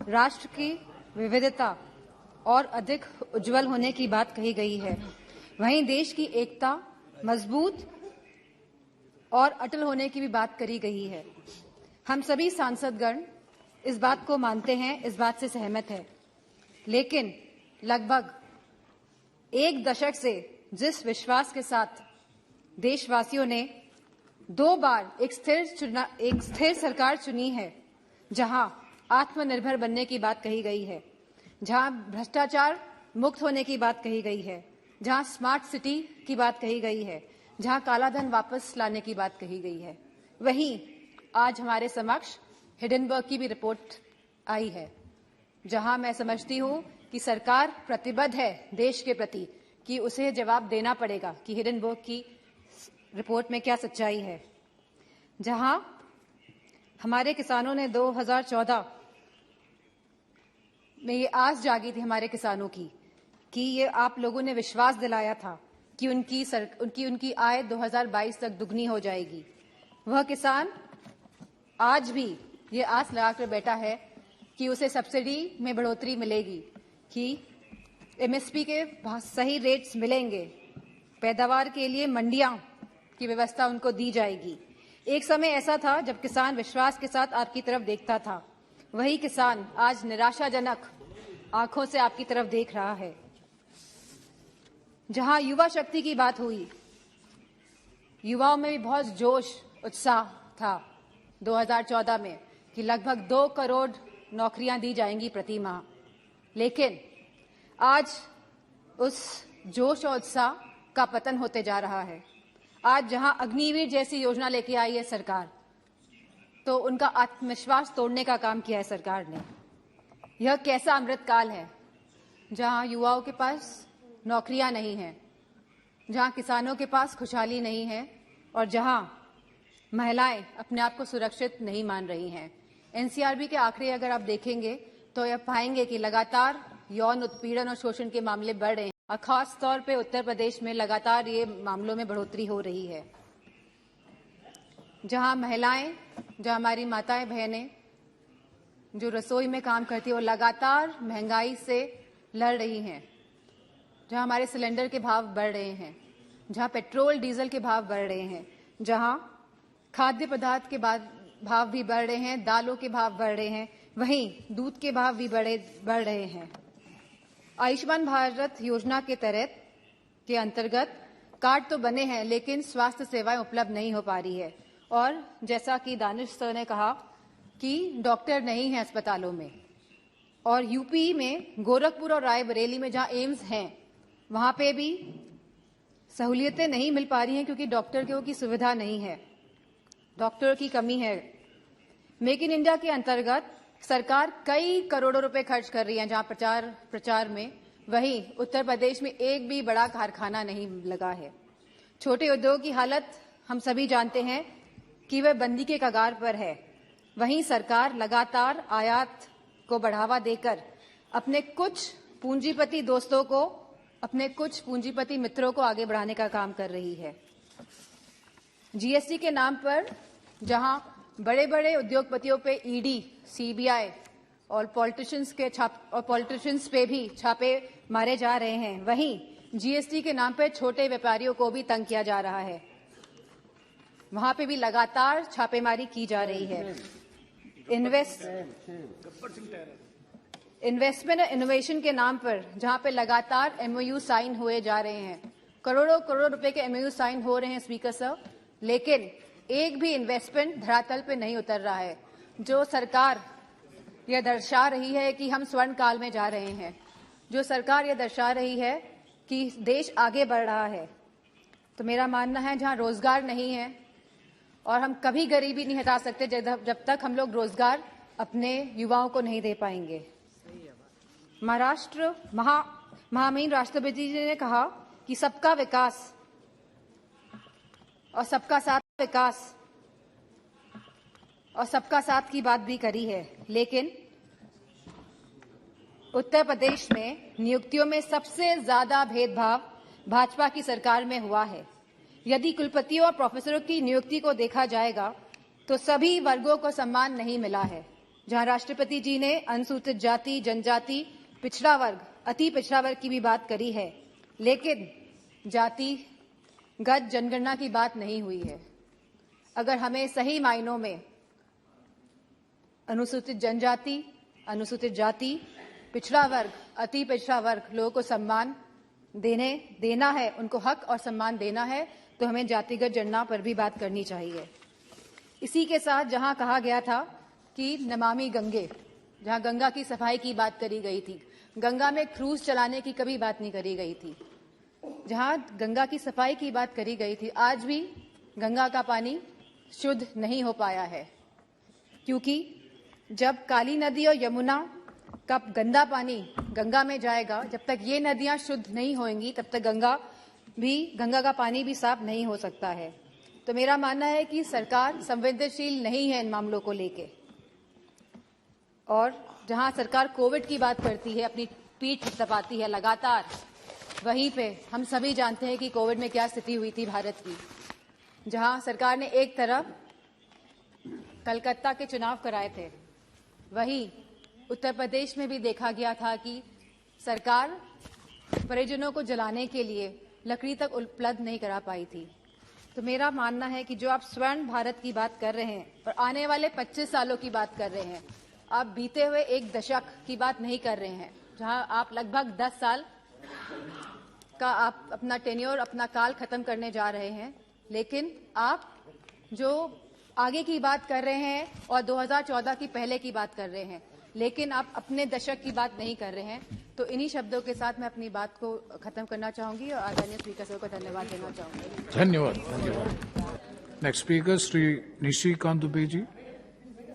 राष्ट्र की विविधता और अधिक उज्जवल होने की बात कही गई है, वहीं देश की एकता मजबूत और अटल होने की भी बात करी गई है। हम सभी सांसदगण इस बात को मानते हैं, इस बात से सहमत है, लेकिन लगभग एक दशक से जिस विश्वास के साथ देशवासियों ने 2 बार एक स्थिर सरकार चुनी है, जहां आत्मनिर्भर बनने की बात कही गई है, जहां भ्रष्टाचार मुक्त होने की बात कही गई है, जहां स्मार्ट सिटी की बात कही गई है, जहां कालाधन वापस लाने की बात कही गई है, वहीं आज हमारे समक्ष हिडेनबर्ग की भी रिपोर्ट आई है, जहां मैं समझती हूं कि सरकार प्रतिबद्ध है देश के प्रति कि उसे जवाब देना पड़ेगा कि हिडेनबर्ग की रिपोर्ट में क्या सच्चाई है। जहां हमारे किसानों ने 2014 में ये आस जागी थी हमारे किसानों की कि ये आप लोगों ने विश्वास दिलाया था कि उनकी आय 2022 तक दुगनी हो जाएगी। वह किसान आज भी ये आस लगाकर बैठा है कि उसे सब्सिडी में बढ़ोतरी मिलेगी, कि एमएसपी के सही रेट्स मिलेंगे, पैदावार के लिए मंडियां की व्यवस्था उनको दी जाएगी। एक समय ऐसा था जब किसान विश्वास के साथ आपकी तरफ देखता था, वही किसान आज निराशाजनक आंखों से आपकी तरफ देख रहा है। जहां युवा शक्ति की बात हुई, युवाओं में भी बहुत जोश उत्साह था 2014 में कि लगभग 2 करोड़ नौकरियां दी जाएंगी प्रति माह, लेकिन आज उस जोश और उत्साह का पतन होते जा रहा है। आज जहां अग्निवीर जैसी योजना लेके आई है सरकार, तो उनका आत्मविश्वास तोड़ने का काम किया है सरकार ने। यह कैसा अमृतकाल है जहां युवाओं के पास नौकरियां नहीं हैं, जहां किसानों के पास खुशहाली नहीं है और जहां महिलाएं अपने आप को सुरक्षित नहीं मान रही हैं। एनसीआरबी के आंकड़े अगर आप देखेंगे तो यह पाएंगे कि लगातार यौन उत्पीड़न और शोषण के मामले बढ़ रहे हैं और खास तौर पे उत्तर प्रदेश में लगातार ये मामलों में बढ़ोतरी हो रही है। जहां महिलाएं, जहां हमारी माताएं बहनें जो रसोई में काम करती है, वो लगातार महंगाई से लड़ रही हैं, जहां हमारे सिलेंडर के भाव बढ़ रहे हैं, जहां पेट्रोल डीजल के भाव बढ़ रहे हैं, जहां खाद्य पदार्थ के भाव भी बढ़ रहे हैं, दालों के भाव बढ़ रहे हैं, वहीं दूध के भाव भी बढ़ रहे हैं। आयुष्मान भारत योजना के तहत के अंतर्गत कार्ड तो बने हैं, लेकिन स्वास्थ्य सेवाएं उपलब्ध नहीं हो पा रही है। और जैसा कि दानिश सर ने कहा कि डॉक्टर नहीं है अस्पतालों में, और यूपी में गोरखपुर और रायबरेली में जहां एम्स हैं, वहां पे भी सहूलियतें नहीं मिल पा रही हैं क्योंकि डॉक्टर की सुविधा नहीं है, डॉक्टर की कमी है। मेक इन इंडिया के अंतर्गत सरकार कई करोड़ों रुपए खर्च कर रही है जहां प्रचार में, वहीं उत्तर प्रदेश में एक भी बड़ा कारखाना नहीं लगा है। छोटे उद्योग की हालत हम सभी जानते हैं कि वह बंदी के कगार पर है। वहीं सरकार लगातार आयात को बढ़ावा देकर अपने कुछ पूंजीपति दोस्तों को, अपने कुछ पूंजीपति मित्रों को आगे बढ़ाने का काम कर रही है। जीएसटी के नाम पर जहां बड़े बड़े उद्योगपतियों पे ईडी, सीबीआई और पॉलिटिशियंस पे भी छापे मारे जा रहे हैं, वहीं जीएसटी के नाम पे छोटे व्यापारियों को भी तंग किया जा रहा है, वहां पे भी लगातार छापेमारी की जा रही है। इन्वेस्टमेंट और इनोवेशन के नाम पर जहां पे लगातार एमओयू साइन हुए जा रहे हैं, करोड़ों रुपए के एमओयू साइन हो रहे हैं स्पीकर सर, लेकिन एक भी इन्वेस्टमेंट धरातल पे नहीं उतर रहा है। जो सरकार यह दर्शा रही है कि हम स्वर्ण काल में जा रहे हैं, जो सरकार यह दर्शा रही है कि देश आगे बढ़ रहा है, तो मेरा मानना है जहां रोजगार नहीं है, और हम कभी गरीबी नहीं हटा सकते जब तक हम लोग रोजगार अपने युवाओं को नहीं दे पाएंगे। महाराष्ट्र महामहिम राष्ट्रपति जी ने कहा कि सबका विकास और सबका साथ विकास और सबका साथ की बात भी करी है, लेकिन उत्तर प्रदेश में नियुक्तियों में सबसे ज्यादा भेदभाव भाजपा की सरकार में हुआ है। यदि कुलपतियों और प्रोफेसरों की नियुक्ति को देखा जाएगा तो सभी वर्गों को सम्मान नहीं मिला है। जहां राष्ट्रपति जी ने अनुसूचित जाति, जनजाति, पिछड़ा वर्ग, अति पिछड़ा वर्ग की भी बात करी है, लेकिन जातिगत जनगणना की बात नहीं हुई है। अगर हमें सही मायनों में अनुसूचित जनजाति, अनुसूचित जाति, पिछड़ा वर्ग, अति पिछड़ा वर्ग लोगों को सम्मान देना है, उनको हक और सम्मान देना है, तो हमें जातिगत जनगणना पर भी बात करनी चाहिए। इसी के साथ जहां कहा गया था कि नमामि गंगे, जहां गंगा की सफाई की बात करी गई थी, गंगा में क्रूज चलाने की कभी बात नहीं करी गई थी। जहां गंगा की सफाई की बात करी गई थी, आज भी गंगा का पानी शुद्ध नहीं हो पाया है, क्योंकि जब काली नदी और यमुना का गंदा पानी गंगा में जाएगा, जब तक ये नदियां शुद्ध नहीं होंगी, तब तक गंगा का पानी भी साफ नहीं हो सकता है। तो मेरा मानना है कि सरकार संवेदनशील नहीं है इन मामलों को लेके, और जहां सरकार कोविड की बात करती है, अपनी पीठ थपथपाती है लगातार, वहीं पे हम सभी जानते हैं कि कोविड में क्या स्थिति हुई थी भारत की। जहां सरकार ने एक तरफ कलकत्ता के चुनाव कराए थे, वहीं उत्तर प्रदेश में भी देखा गया था कि सरकार परिजनों को जलाने के लिए लकड़ी तक उपलब्ध नहीं करा पाई थी। तो मेरा मानना है कि जो आप स्वर्ण भारत की बात कर रहे हैं और आने वाले 25 सालों की बात कर रहे हैं, आप बीते हुए एक दशक की बात नहीं कर रहे हैं, जहां आप लगभग 10 साल का आप अपना टेन्योर, अपना काल खत्म करने जा रहे हैं। लेकिन आप जो आगे की बात कर रहे हैं और 2014 की पहले की बात कर रहे हैं, लेकिन आप अपने दशक की बात नहीं कर रहे हैं। तो इन्हीं शब्दों के साथ मैं अपनी बात को खत्म करना चाहूंगी और आदरणीय स्पीकर साहब को धन्यवाद देना चाहूंगी। धन्यवाद। Next speaker Shri Nishikant Dubey ji.